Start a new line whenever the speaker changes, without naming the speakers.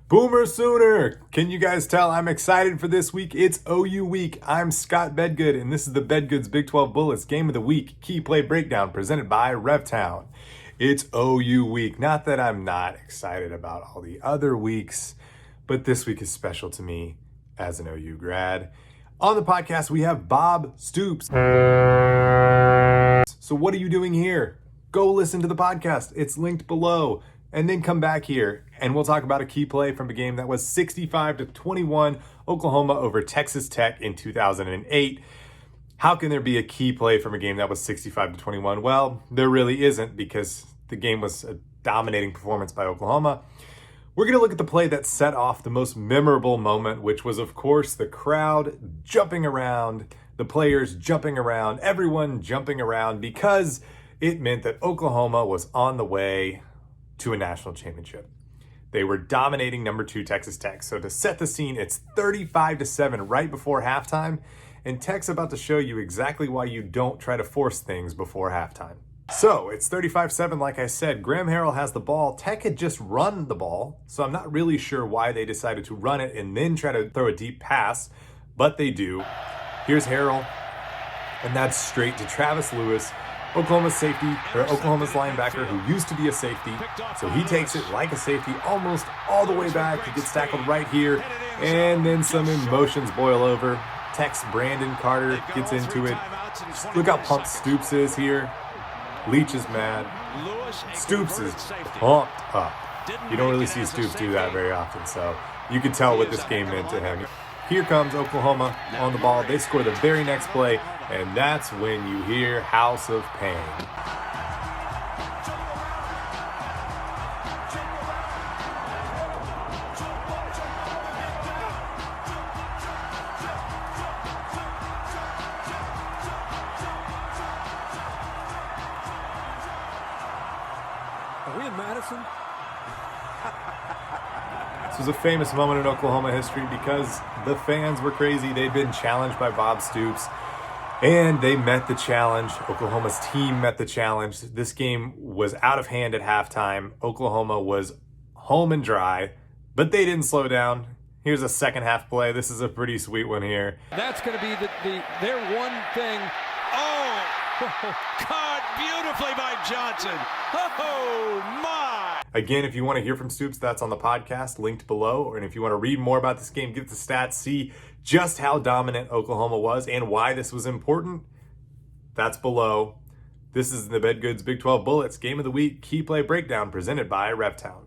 Boomer Sooner! Can you guys tell I'm excited for this week? It's OU week. I'm Scott Bedgood, and this is the Bedgood's Big 12 Bullets Game of the Week Key Play Breakdown presented by RevTown. It's OU week. Not that I'm not excited about all the other weeks, but this week is special to me as an OU grad. On the podcast, we have Bob Stoops. So what are you doing here? Go listen to the podcast. It's linked below. And then come back here and we'll talk about a key play from a game that was 65-21 Oklahoma over Texas Tech in 2008. How can there be a key play from a game that was 65-21? Well, there really isn't, because the game was a dominating performance by Oklahoma. We're going to look at the play that set off the most memorable moment, which was, of course, the crowd jumping around, the players jumping around, everyone jumping around, because it meant that Oklahoma was on the way to a national championship. They were dominating number 2 Texas Tech. So to set the scene, it's 35-7 right before halftime, and Tech's about to show you exactly why you don't try to force things before halftime. So it's 35-7, like I said. Graham Harrell has the ball. Tech had just run the ball, so I'm not really sure why they decided to run it and then try to throw a deep pass, but they do. Here's Harrell, and that's straight to Travis Lewis, Oklahoma's linebacker, who used to be a safety. So he takes it like a safety almost all the way back. He gets tackled right here, and then some emotions boil over. Tech's Brandon Carter gets into it. Look how pumped Stoops is here. Leach is mad. Stoops is pumped up. You don't really see Stoops do that very often, so you can tell what this game meant to him. Here comes Oklahoma on the ball. They score the very next play, and that's when you hear House of Pain.
Are we in Madison?
This was a famous moment in Oklahoma history because the fans were crazy. They'd been challenged by Bob Stoops, and they met the challenge. Oklahoma's team met the challenge. This game was out of hand at halftime. Oklahoma was home and dry, but they didn't slow down. Here's a second half play. This is a pretty sweet one here.
That's going to be their one thing. Oh, caught beautifully by Johnson. Oh, my.
Again, if you want to hear from Stoops, that's on the podcast, linked below. And if you want to read more about this game, get the stats, see just how dominant Oklahoma was and why this was important, that's below. This is the Bedgood's Big 12 Bullets Game of the Week Key Play Breakdown presented by RevTown.